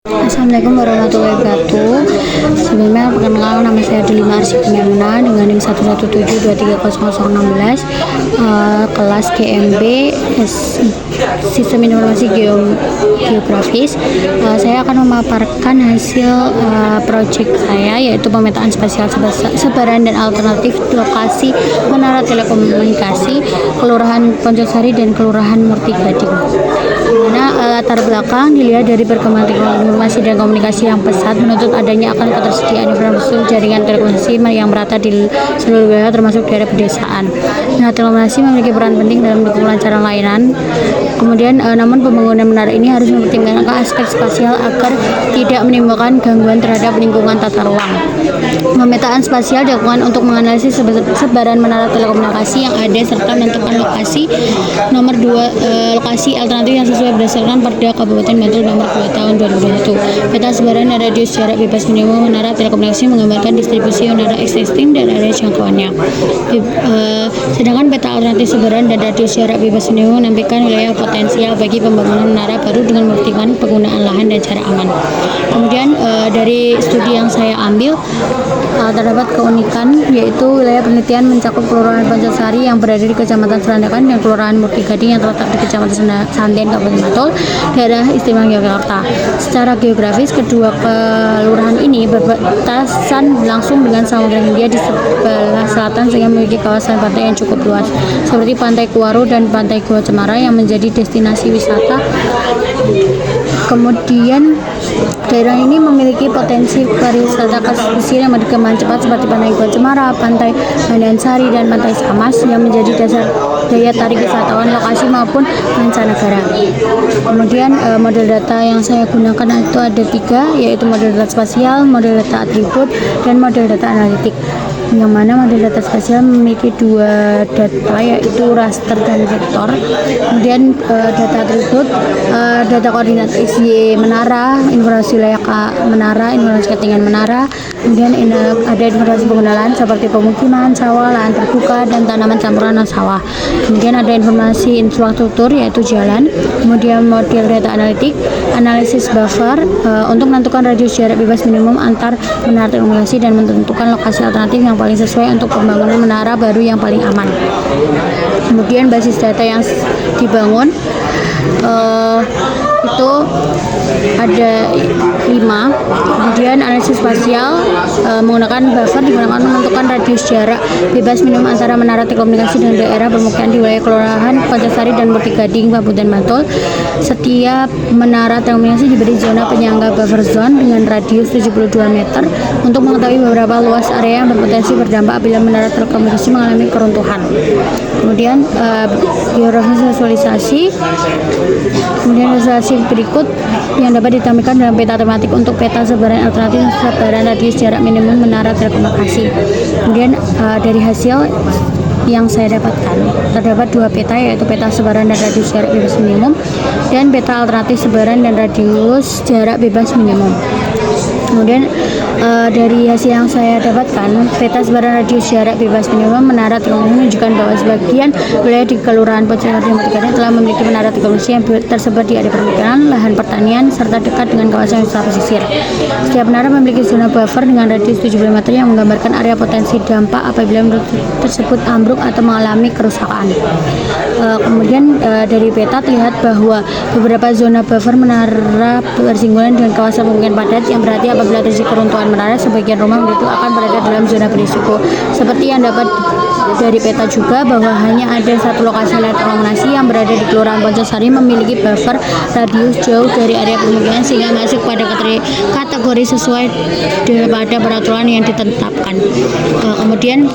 Assalamualaikum warahmatullahi wabarakatuh. Sebelumnya perkenalkan, nama saya Delima Arsiti Maimuna dengan NIM 117233016, kelas GMB Sistem Informasi Geografis. Saya akan memaparkan hasil proyek saya, yaitu pemetaan spasial sebaran dan alternatif lokasi menara telekomunikasi Kelurahan Poncosari dan Kelurahan Murtigading. Latar belakang dilihat dari perkembangan teknologi informasi dan komunikasi yang pesat menuntut adanya akan ketersediaan infrastruktur jaringan telekomunikasi yang merata di seluruh wilayah termasuk daerah pedesaan. Nah, telekomunikasi memiliki peran penting dalam mendukung kelancaran layanan. Kemudian, namun pembangunan menara ini harus mempertimbangkan aspek spasial agar tidak menimbulkan gangguan terhadap lingkungan tata ruang. Pemetaan spasial dilakukan untuk menganalisis sebaran menara telekomunikasi yang ada serta menentukan lokasi lokasi alternatif yang sesuai berdasarkan Perda Kabupaten Bantul nomor 2 tahun 2021. Peta sebaran dan radius jarak bebas minimum menara telekomunikasi menggambarkan distribusi menara existing dan area jangkauannya. Sedangkan peta alternatif sebaran dan radius jarak bebas minimum menampilkan wilayah potensial bagi pembangunan menara baru dengan mempertimbangkan penggunaan lahan dan jarak aman. Kemudian dari studi yang saya ambil terdapat keunikan, yaitu wilayah penelitian mencakup Kelurahan Poncosari yang berada di Kecamatan Selandakan dan Kelurahan Murtigading yang terletak di Kecamatan Santen, Kabupaten Bantul, daerah istimewa Yogyakarta. Secara geografis, kedua kelurahan ini berbatasan langsung dengan Samudra Hindia di sebelah selatan sehingga memiliki kawasan pantai yang cukup luas, seperti Pantai Kuaro dan Pantai Gua Cemara yang menjadi destinasi wisata. Kemudian daerah ini memiliki potensi pariwisata pesisir yang berkembang cepat seperti Pantai Gua Cemara, Pantai Bandansari, dan Pantai Samas yang menjadi dasar daya tarik wisatawan lokasi maupun mancanegara. Kemudian model data yang saya gunakan itu ada 3, yaitu model data spasial, model data atribut, dan model data analitik. Yang mana model data spasial memiliki 2 data, yaitu raster dan vektor. Kemudian data atribut, data koordinat XY menara, informasi wilayah menara, informasi ketinggian menara. Kemudian ada informasi pengenalan seperti pemukiman, sawah, lahan terbuka, dan tanaman campuran sawah. Kemudian ada informasi infrastruktur, yaitu jalan. Kemudian model data analitik, analisis buffer untuk menentukan radius jarak bebas minimum antar menara telekomunikasi dan menentukan lokasi alternatif yang paling sesuai untuk pembangunan menara baru yang paling aman. Kemudian basis data yang dibangun itu ada 5. Kemudian analisis spasial menggunakan buffer digunakan menentukan radius jarak bebas minimum antara menara telekomunikasi dan daerah permukiman di wilayah Kelurahan Poncosari dan Murtigading, Kabupaten Bantul. Setiap menara telekomunikasi diberi zona penyangga buffer zone dengan radius 72 meter untuk mengetahui beberapa luas area yang berpotensi berdampak apabila menara telekomunikasi mengalami keruntuhan. Kemudian geografis visualisasi. Kemudian visualisasi berikut yang dapat ditampilkan dalam peta tematik untuk peta sebaran alternatif sebaran radius jarak minimum menara telekomunikasi. Kemudian dari hasil yang saya dapatkan terdapat 2 peta, yaitu peta sebaran dan radius jarak bebas minimum dan peta alternatif sebaran dan radius jarak bebas minimum. Kemudian dari hasil yang saya dapatkan, peta sebaran radius jarak bebas minimum menara telekomunikasi menunjukkan bahwa sebagian wilayah di Kelurahan Poncosari dan Murtigading telah memiliki menara telekomunikasi yang tersebar di area permukiman, lahan pertanian, serta dekat dengan kawasan wisata pesisir. Setiap menara memiliki zona buffer dengan radius 70 meter yang menggambarkan area potensi dampak apabila menara tersebut ambruk atau mengalami kerusakan. Kemudian dari peta terlihat bahwa beberapa zona buffer menara bersinggungan dengan kawasan pemukiman padat, yang berarti apabila terjadi keruntuhan menara, sebagian rumah itu akan berada dalam zona berisiko. Seperti yang dapat dari peta juga bahwa hanya ada 1 lokasi layar telekomunikasi yang berada di Kelurahan Poncosari memiliki buffer radius jauh dari area pemukiman sehingga masuk pada kategori sesuai pada peraturan yang ditetapkan. Kemudian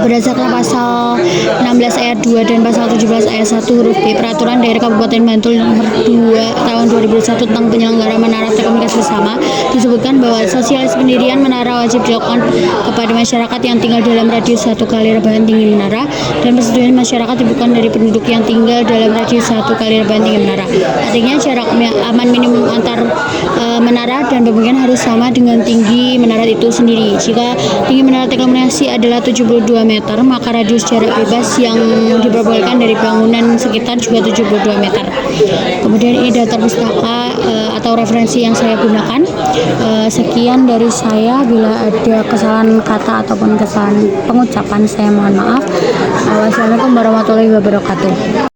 berdasarkan pasal 16 ayat 2 dan pasal 17 ayat 1 huruf B Peraturan Daerah Kabupaten Bantul nomor 2 tahun 2021 tentang penyelenggaraan menara telekomunikasi bersama, disebutkan bahwa sosialisasi pendirian menara wajib dilakukan kepada masyarakat yang tinggal dalam radius 1 kali rebahan tinggi menara, dan persetujuan masyarakat bukan dari penduduk yang tinggal dalam radius 1 kali rebahan tinggi menara. Artinya jarak aman minimum antar menara menara dan pemakaian harus sama dengan tinggi menara itu sendiri. Jika tinggi menara telekomunikasi adalah 72 meter, maka radius jarak bebas yang diperbolehkan dari bangunan sekitar juga 72 meter. Kemudian ini daftar pustaka atau referensi yang saya gunakan. Sekian dari saya, bila ada kesalahan kata ataupun kesalahan pengucapan saya mohon maaf. Wassalamualaikum warahmatullahi wabarakatuh.